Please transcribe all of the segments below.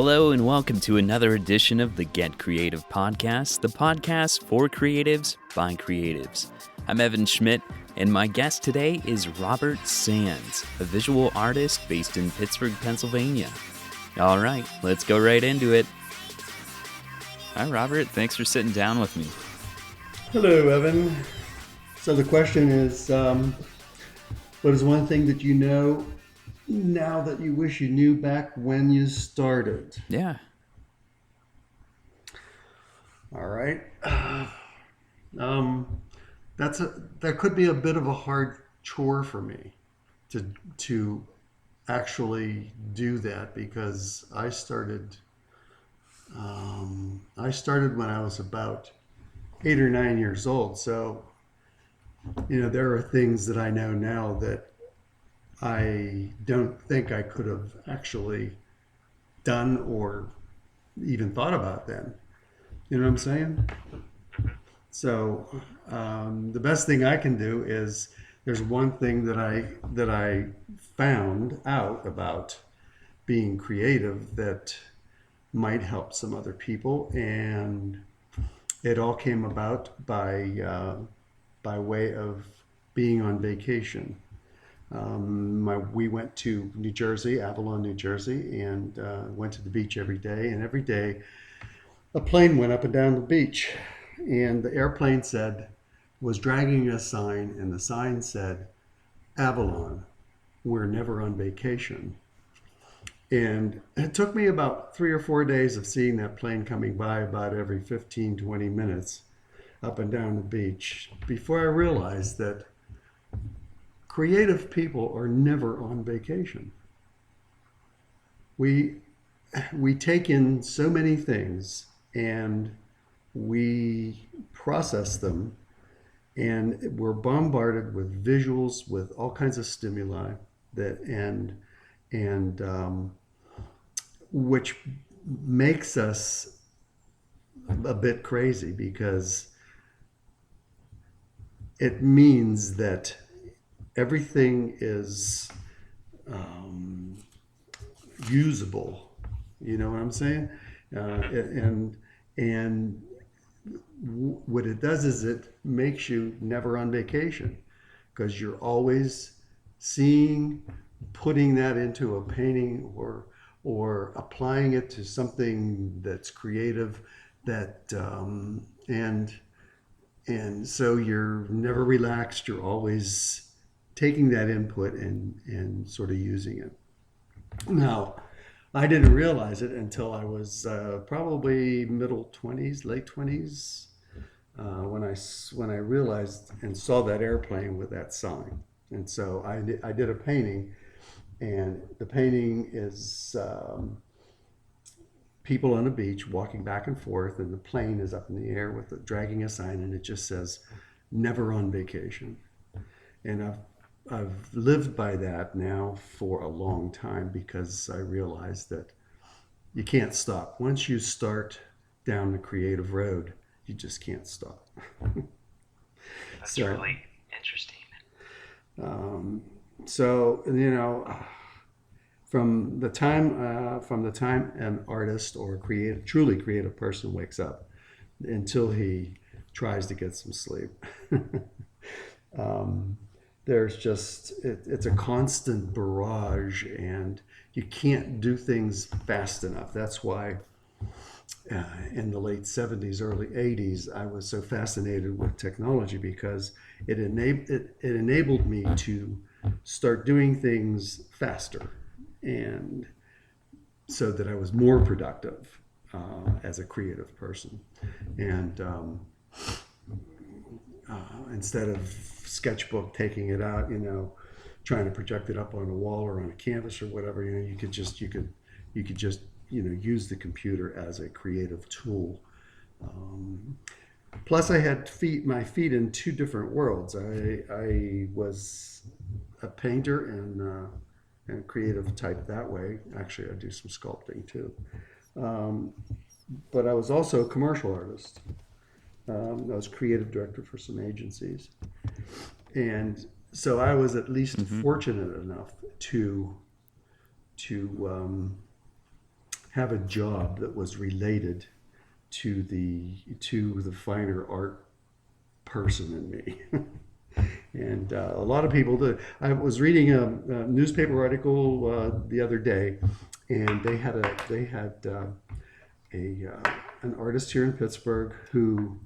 Hello and welcome to another edition of the Get Creative Podcast, the podcast for creatives by creatives. I'm Evan Schmidt, and my guest today is Robert Sands, a visual artist based in Pittsburgh, Pennsylvania. All right, let's go right into it. Hi, Robert. Thanks for sitting down with me. Hello, Evan. So the question is, what is one thing that you know now that you wish you knew back when you started? Yeah. All right. That could be a bit of a hard chore for me to actually do that, because I started when I was about 8 or 9 years old. So, there are things that I know now that I don't think I could have actually done or even thought about then. You know what I'm saying? So the best thing I can do is, there's one thing that I found out about being creative that might help some other people, and it all came about by way of being on vacation. We went to New Jersey, Avalon, New Jersey, and went to the beach every day. And every day, a plane went up and down the beach, and the airplane was dragging a sign, and the sign said, "Avalon, we're never on vacation." And it took me about 3 or 4 days of seeing that plane coming by about every 15, 20 minutes up and down the beach before I realized that creative people are never on vacation. We take in so many things and we process them, and we're bombarded with visuals, with all kinds of stimuli which makes us a bit crazy, because it means that everything is usable. You know what I'm saying? And what it does is it makes you never on vacation, because you're always seeing, putting that into a painting or applying it to something that's creative, and so you're never relaxed. You're always taking that input and sort of using it. Now, I didn't realize it until I was probably middle 20s, late 20s, when I realized and saw that airplane with that sign. And so I did a painting, and the painting is people on a beach walking back and forth, and the plane is up in the air dragging a sign, and it just says, "Never on vacation." And I've lived by that now for a long time, because I realized that you can't stop. Once you start down the creative road, you just can't stop. That's really interesting. So, from the time an artist or a truly creative person wakes up until he tries to get some sleep, there's just, it's a constant barrage, and you can't do things fast enough. That's why in the late 70s, early 80s, I was so fascinated with technology, because it enabled me to start doing things faster, and so that I was more productive as a creative person. And instead of sketchbook, taking it out, trying to project it up on a wall or on a canvas or whatever, you could just use the computer as a creative tool. Plus, I had my feet in two different worlds. I was a painter and creative type that way. Actually, I do some sculpting too. But I was also a commercial artist. I was creative director for some agencies. And so I was at least fortunate enough to have a job that was related to the finer art person in me. And a lot of people do. I was reading a newspaper article the other day, and they had an artist here in Pittsburgh who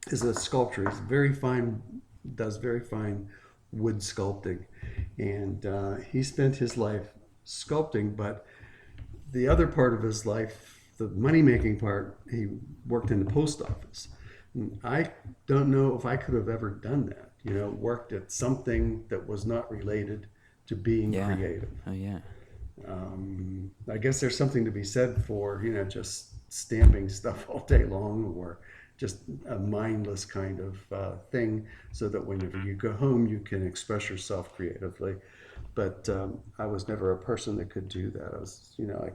is a sculptor. He's very fine, does very fine wood sculpting, and he spent his life sculpting. But the other part of his life, the money making part, he worked in the post office. And I don't know if I could have ever done that. Worked at something that was not related to being creative. Oh yeah. I guess there's something to be said for just stamping stuff all day long, or just a mindless kind of thing, so that whenever you go home you can express yourself creatively. But I was never a person that could do that. I was, I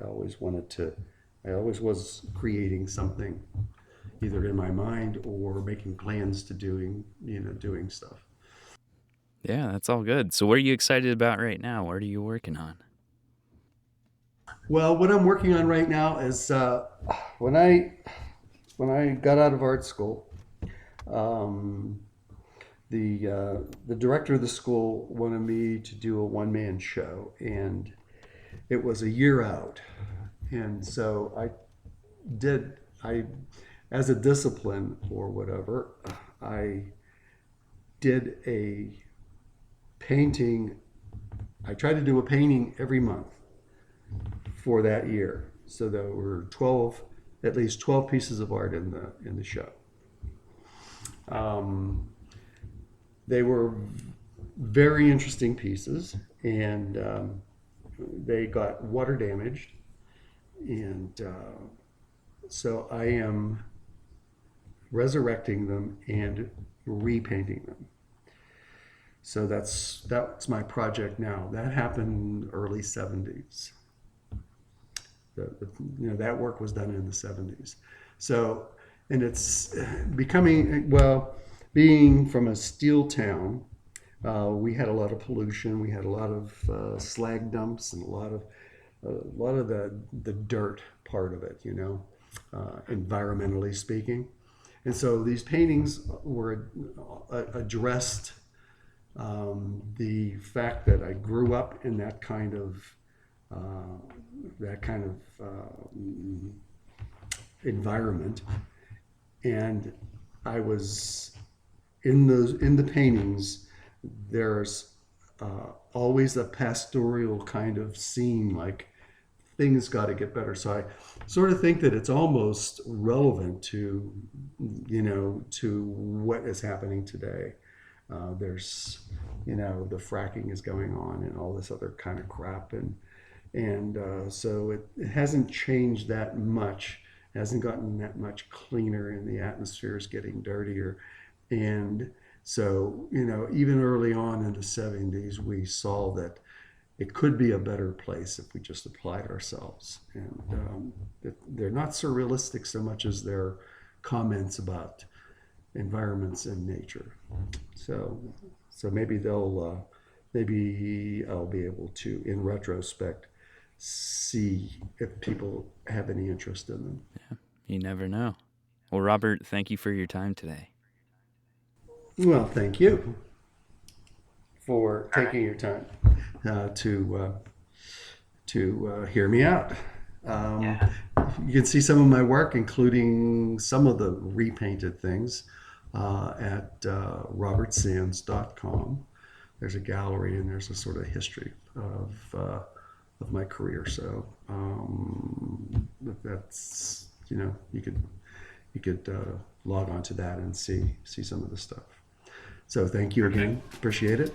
always wanted to. I always was creating something, either in my mind or making plans to doing stuff. Yeah, that's all good. So what are you excited about right now? What are you working on? Well, what I'm working on right now is when I got out of art school, the director of the school wanted me to do a one-man show, and it was a year out. And so I as a discipline or whatever, I did a painting. I tried to do a painting every month for that year. So there were at least 12 pieces of art in the show. They were very interesting pieces, and they got water damaged, and so I am resurrecting them and repainting them. So that's my project now. That happened early 70s. That work was done in the 70s. So, and it's becoming, being from a steel town, we had a lot of pollution. We had a lot of slag dumps and a lot of the dirt part of it, environmentally speaking. And so these paintings were addressed the fact that I grew up in that kind of environment, and I was in the paintings. There's always a pastoral kind of scene, like things got to get better. So I sort of think that it's almost relevant to what is happening today. There's the fracking is going on and all this other kind of crap, and so it hasn't changed that much. It hasn't gotten that much cleaner, and the atmosphere is getting dirtier. And so even early on in the 70s, we saw that it could be a better place if we just applied ourselves. And they're not surrealistic so much as their comments about environments and nature. So maybe maybe I'll be able to, in retrospect, see if people have any interest in them. Yeah, you never know. Well, Robert, thank you for your time today. Well, thank you for taking your time to hear me out. You can see some of my work, including some of the repainted things, at robertsands.com. There's a gallery, and there's a sort of history of my career. So that's you could log on to that and see some of the stuff. So thank you again. Appreciate it.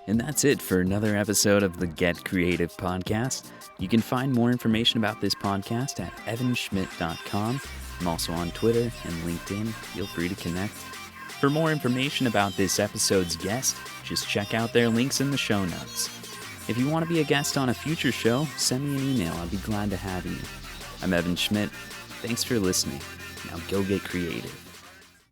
And that's it for another episode of the Get Creative podcast. You can find more information about this podcast at evanschmidt.com. I'm also on Twitter and LinkedIn. Feel free to connect. For more information about this episode's guest, just check out their links in the show notes. If you want to be a guest on a future show, send me an email. I'd be glad to have you. I'm Evan Schmidt. Thanks for listening. Now go get creative.